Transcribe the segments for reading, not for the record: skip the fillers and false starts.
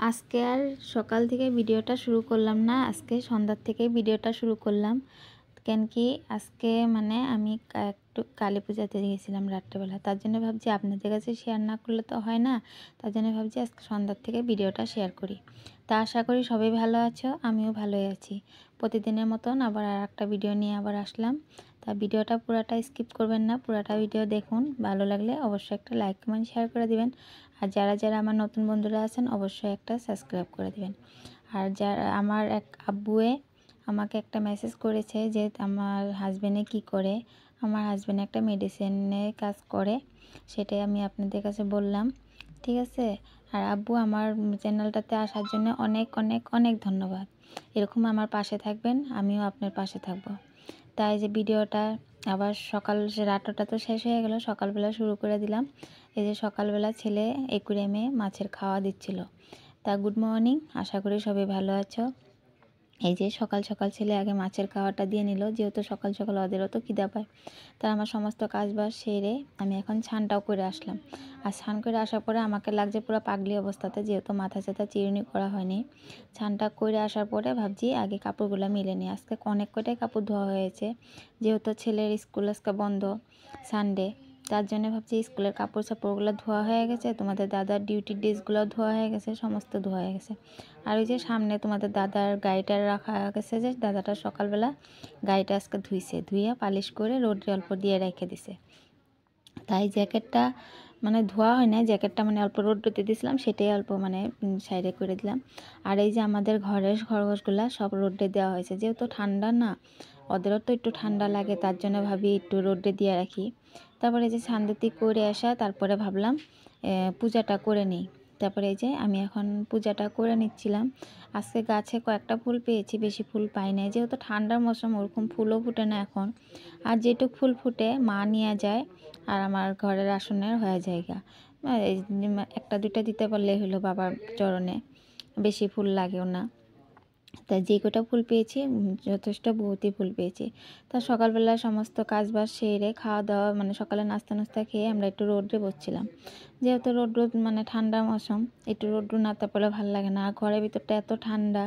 আজকে আর সকাল থেকে ভিডিওটা শুরু করলাম না, আজকে সন্ধ্যার থেকে ভিডিওটা শুরু করলাম। কেন কি আজকে মানে আমি একটু কালী পূজাতে গিয়েছিলাম রাত্রেবেলা, তার জন্য ভাবছি আপনাদের কাছে শেয়ার না করলে তো হয় না। তার জন্য ভাবছি আজকে সন্ধ্যার থেকে ভিডিওটা শেয়ার করি। তা আশা করি সবাই ভালো আছো, আমিও ভালোই আছি। প্রতিদিনের মতন আবার আর একটা ভিডিও নিয়ে আবার আসলাম। তা ভিডিওটা পুরাটা স্কিপ করবেন না, পুরাটা ভিডিও দেখুন। ভালো লাগলে অবশ্যই একটা লাইক কমেন্ট শেয়ার করে দিবেন। আর যারা যারা আমার নতুন বন্ধুরা আছেন অবশ্যই একটা সাবস্ক্রাইব করে দিবেন। আর যারা আমার এক আব্বুয়ে আমাকে একটা মেসেজ করেছে যে আমার হাজবেন্ডে কি করে। আমার হাজবেন্ড একটা মেডিসিনের কাজ করে, সেটাই আমি আপনাদের কাছে বললাম, ঠিক আছে। আর আব্বু আমার চ্যানেলটাতে আসার জন্য অনেক অনেক অনেক ধন্যবাদ। এরকম আমার পাশে থাকবেন, আমিও আপনার পাশে থাকব। তাই যে ভিডিওটা আবার সকাল রাতটা তো শেষ হয়ে গেল, সকালবেলা শুরু করে দিলাম। এই যে সকালবেলা ছেলে একুরিয়ামে মাছের খাওয়া দিচ্ছিল। তা গুড মর্নিং, আশা করি সবাই ভালো আছো। এই যে সকাল সকাল ছেলে আগে মাছের খাওয়াটা দিয়ে নিল, যেহেতু সকাল সকাল ওদেরও তো খিদা পায়। তা আমার সমস্ত কাজবাজ সেরে আমি এখন স্নানটাও করে আসলাম। আর স্নান করে আসার পরে আমাকে লাগছে পুরো পাগলি অবস্থাতে, যেহেতু মাথা চাথা চিরুনি করা হয়নি। স্নানটা করে আসার পরে ভাবছি আগে কাপড়গুলো মিলে নিই। আজকে অনেক কটাই কাপড় ধোয়া হয়েছে, যেহেতু ছেলের স্কুল আজকে বন্ধ সানডে। তার জন্য ভাবছি স্কুলের কাপড় চাপড়গুলো ধোয়া হয়ে গেছে, তোমাদের দাদার ডিউটির ড্রেসগুলো ধোয়া হয়ে গেছে, সমস্ত ধোয়া হয়ে গেছে। আর ওই যে সামনে তোমাদের দাদার গাড়িটা রাখা গেছে, যে দাদাটা সকালবেলা গাড়িটা আজকে ধুইয়া পালিশ করে রোদ্রে অল্প দিয়ে রেখে দিছে। তাই জ্যাকেটটা মানে ধোয়া হয় না, জ্যাকেটটা মানে অল্প রোদ্রতে দিয়েছিলাম, সেটাই অল্প মানে সাইডে করে দিলাম। আর এই যে আমাদের ঘরের খরগোশগুলো সব রোদ্রে দেওয়া হয়েছে, যেহেতু ঠান্ডা না, ওদেরও তো একটু ঠান্ডা লাগে, তার জন্য ভাবি একটু রোদ্রে দিয়ে রাখি। তারপরে এই যে শান্তি করে আসা, তারপরে ভাবলাম পূজাটা করে নিই। তারপরে এই যে আমি এখন পূজাটা করে নিচ্ছিলাম। আজকে গাছে কয়েকটা ফুল পেয়েছি, বেশি ফুল পাই নাই, যেহেতু ঠান্ডার মৌসুম, ওরকম ফুলও ফুটে না এখন। আর যেটুক ফুল ফুটে মা নিয়ে যায়, আর আমার ঘরের আসনের হয়ে জায়গা একটা দুইটা দিতে পারলে হলো বাবার চরণে, বেশি ফুল লাগেও না। তাই যে কটা ফুল পেয়েছি যথেষ্ট বহুতই ফুল পেয়েছি। তা সকালবেলা সমস্ত কাজবাজ সেরে খাওয়া দাওয়া মানে সকালে নাস্তা নাস্তা খেয়ে আমরা একটু রোদ্রে বসছিলাম, যেহেতু রোদ মানে ঠান্ডার মৌসুম, একটু রোদ্র না তাপলে ভালো লাগে না। আর ঘরের ভিতরটা এত ঠান্ডা,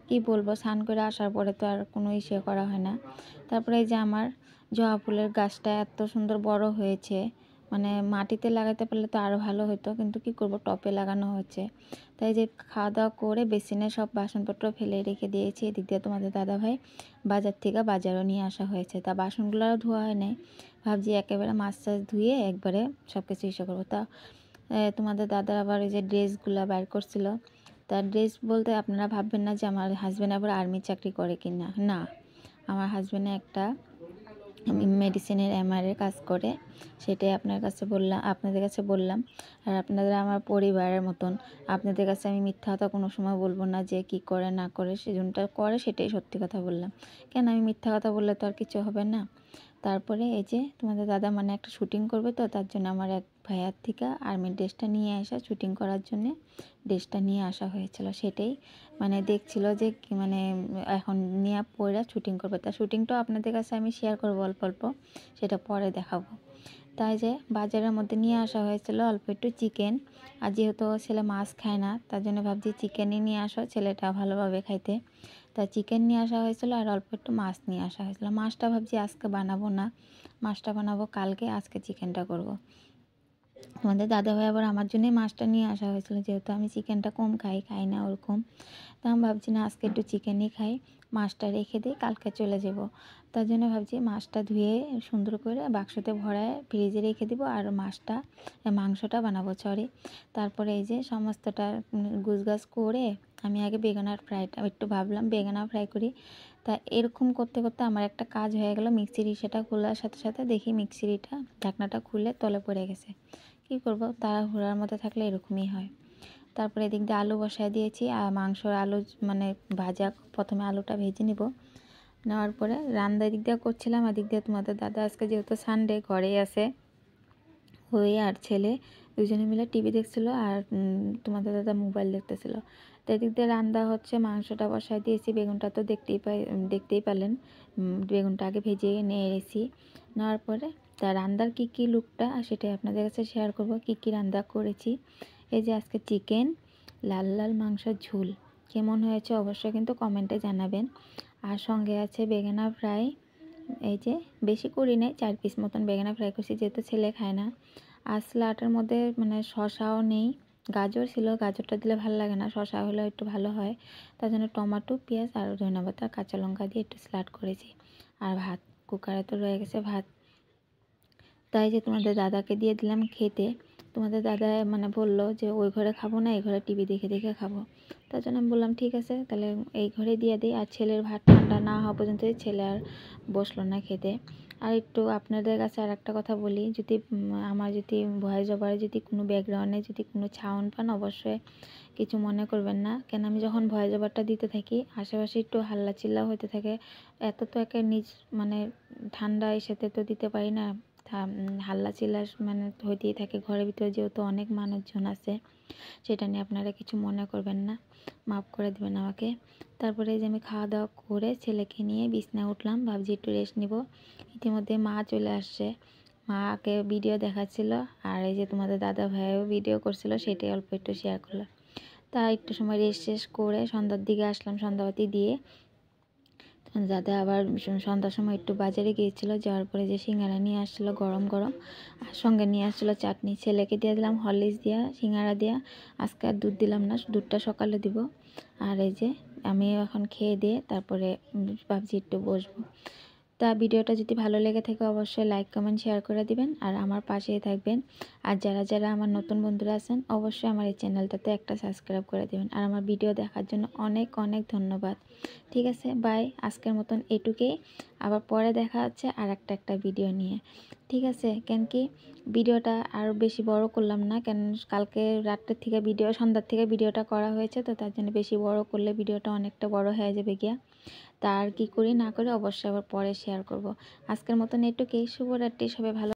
কি বলবো, স্নান করে আসার পরে তো আর কোনো ইসে করা হয় না। তারপরে এই যে আমার জবা ফুলের গাছটা এত সুন্দর বড় হয়েছে, মানে মাটিতে লাগাতে পারলে তো আরও ভালো হতো, কিন্তু কি করব, টপে লাগানো হচ্ছে। তাই যে খাওয়া দাওয়া করে বেসিনে সব বাসনপত্র ফেলে রেখে দিয়েছি। এদিক দিয়ে তোমাদের দাদাভাই বাজার থেকে বাজারও নিয়ে আসা হয়েছে, তা বাসনগুলোও ধোয়া হয় নাই। ভাবছি একেবারে মাছ টাছ ধুয়ে একবারে সব কিছু ইসে করবো। তা তোমাদের দাদা আবার ওই যে ড্রেসগুলো বাইর করছিল। তা ড্রেস বলতে আপনারা ভাববেন না যে আমার হাজব্যান্ড আবার আর্মি চাকরি করে কি না, না, আমার হাজব্যান্ডে একটা মেডিসিনের এমআরের কাজ করে, সেটাই আপনাদের কাছে বললাম। আর আপনারা আমার পরিবারের মতন, আপনাদের কাছে আমি মিথ্যা কথা কোনো সময় বলবো না যে কি করে না করে, সেজনটা করে সেটাই সত্যি কথা বললাম। কেন আমি মিথ্যা কথা বললে তো আর কিছু হবে না। তারপরে এই যে তোমাদের দাদা মানে একটা শুটিং করবে, তো তার জন্য আমার এক ভাইয়ার থেকে আর্মির ড্রেসটা নিয়ে আসা, শুটিং করার জন্যে ড্রেসটা নিয়ে আসা হয়েছিল, সেটাই মানে দেখছিল যে মানে এখন নিয়ে পরে শুটিং করবে। তা শুটিংটাও আপনাদের কাছে আমি শেয়ার করবো অল্প অল্প, সেটা পরে দেখাবো। তাই যে বাজারের মধ্যে নিয়ে আসা হয়েছিল অল্প একটু চিকেন। আর যেহেতু ছেলে মাছ খায় না, তার জন্য ভাবছি চিকেনই নিয়ে আসো, ছেলেটা ভালোভাবে খাইতে। তা চিকেন নিয়ে আসা হয়েছিল আর অল্প একটু মাছ নিয়ে আসা হয়েছিল। মাছটা ভাবছি আজকে বানাবো না, মাছটা বানাবো কালকে, আজকে চিকেনটা করব। তোমাদের দাদাভাই আবার আমার জন্যই মাছটা নিয়ে আসা হয়েছিল, যেহেতু আমি চিকেনটা কম খাই না ওরকম। তা আমি ভাবছি না, আজকে একটু চিকেনই খাই, মাছটা রেখে দিই, কালকে চলে যাব। তার জন্য ভাবছি মাছটা ধুয়ে সুন্দর করে বাক্সতে ভরায় ফ্রিজে রেখে দিব, আর মাংসটা বানাবো সরি। তারপরে এই যে সমস্তটা গুছগাছ করে আমি আগে বেগুনের ফ্রাইটা একটু ভাবলাম বেগুনা ফ্রাই করি। তা এরকম করতে করতে আমার একটা কাজ হয়ে গেল, মিক্সির সেটা খোলার সাথে সাথে দেখি মিক্সিটা ঢাকনাটা খুলে তলে পড়ে গেছে। কী করব, তাড়াহুড়ার মধ্যে থাকলে এরকমই হয়। তারপরে এদিক দিয়ে আলু বসায় দিয়েছি, আর মাংসর আলু মানে ভাজা, প্রথমে আলুটা ভেজে নিব, নেওয়ার পরে রান্না দিক দিয়ে করছিলাম। এদিক দিয়ে তোমাদের দাদা আজকে যেহেতু সানডে ঘরেই আছে, ওই আর ছেলে দুজনে মিলে টিভি দেখছিল, আর তোমাদের দাদা মোবাইল দেখতেছিল। তো এদিক দিয়ে রান্না হচ্ছে, মাংসটা বসায় দিয়েছি, বেগুনটা তো দেখতেই পেলেন, বেগুনটা আগে ভেজে নিয়ে এসেছি। নেওয়ার পরে তা রান্নার কী লুকটা সেটাই আপনাদের কাছে শেয়ার করব, কী রান্না করেছি। এই যে আজকে চিকেন, লাল লাল মাংসের ঝোল। কেমন হয়েছে অবশ্যই কিন্তু কমেন্টে জানাবেন। আর সঙ্গে আছে বেগুনা ফ্রাই, এই যে বেশি করি নাই, 4 পিস মতন বেগুনা ফ্রাই করছি যেহেতু ছেলে খায় না। আর স্যালাডের মধ্যে মানে শসাও নেই, গাজর ছিল, গাজরটা দিলে ভালো লাগে না, শসা হলে একটু ভালো হয়। তার জন্য টমেটো, পেঁয়াজ আর ধনেপাতা কাঁচা লঙ্কা দিয়ে একটু স্যালাড করেছি। আর ভাত কুকারে তো রয়ে গেছে ভাত, তাই যে তোমাদের দাদাকে দিয়ে দিলাম খেতে। তোমাদের দাদা মানে বললো যে ওই ঘরে খাবো না, এই ঘরে টিভি দেখে দেখে খাবো। তার জন্য আমি বললাম ঠিক আছে তাহলে এই ঘরে দিয়ে দিই। আর ছেলের ভাত ঠান্ডা না হওয়া পর্যন্ত ছেলে আর বসলো না খেতে। আর একটু আপনাদের কাছে আর একটা কথা বলি, যদি আমার যদি ভয়েস ওভারে যদি কোনো ব্যাকগ্রাউন্ডে যদি কোনো সাউন্ড পান অবশ্যই কিছু মনে করবেন না, কেন আমি যখন ভয়েস ওভারটা দিতে থাকি আশেপাশে একটু হাল্লা চিল্লা হতে থাকে। এত তো একে নিজ মানে ঠান্ডা এসেতে তো দিতে পারি না, হাল্লা চিল্লা মানে হইতেই থাকে ঘরের ভিতরে, যেহেতু অনেক মানুষজন আছে। সেটা নিয়ে আপনারা কিছু মনে করবেন না, মাফ করে দেবেন আমাকে। তারপরে যে আমি খাওয়া দাওয়া করে ছেলেকে নিয়ে বিছনায় উঠলাম, ভাবছি একটু রেস্ট নিব। ইতিমধ্যে মা চলে আসছে, মাকে ভিডিও দেখাচ্ছিল। আর এই যে তোমাদের দাদা ভাইও ভিডিও করছিল, সেটাই অল্প একটু শেয়ার করলাম। তা একটু সময় রেস্ট শেষ করে সন্ধ্যার দিকে আসলাম, সন্ধ্যাবাতি দিয়ে। দাদা আবার সন্ধ্যার সময় একটু বাজারে গিয়েছিল, যাওয়ার পরে যে সিঙ্গারা নিয়ে আসছিলো গরম গরম, আর সঙ্গে নিয়ে আসছিলো চাটনি। ছেলেকে দিয়ে দিলাম হরলিক্স দিয়া, সিঙ্গারা দিয়া। আজকে আর দুধ দিলাম না, দুধটা সকালে দিব। আর এই যে আমি এখন খেয়ে দিয়ে তারপরে ভাবছি একটু বসবো। তা ভিডিওটা যদি ভালো লেগে থাকে অবশ্যই লাইক কমেন্ট শেয়ার করে দিবেন আর আমার পাশেই থাকবেন। আর যারা যারা আমার নতুন বন্ধুরা আছেন অবশ্যই আমার এই চ্যানেলটাতে একটা সাবস্ক্রাইব করে দিবেন। আর আমার ভিডিও দেখার জন্য অনেক অনেক ধন্যবাদ। ঠিক আছে, বাই, আজকের মতন এটুকুই। আবার পরে দেখা হচ্ছে আর একটা ভিডিও নিয়ে। ঠিক আছে, কেন কি ভিডিওটা আর বেশি বড় করলাম না, কেন কালকে রাতের থেকে ভিডিও সন্ধ্যার থেকে ভিডিওটা করা হয়েছে, তো তার জন্য বেশি বড় করলে ভিডিওটা অনেকটা বড় হয়ে যাবে গিয়া। তা আর কি করি না করি অবশ্যই আবার পরে শেয়ার করব। আজকের মতন এটুকুই, শুভরাত্রি, সবাই ভালো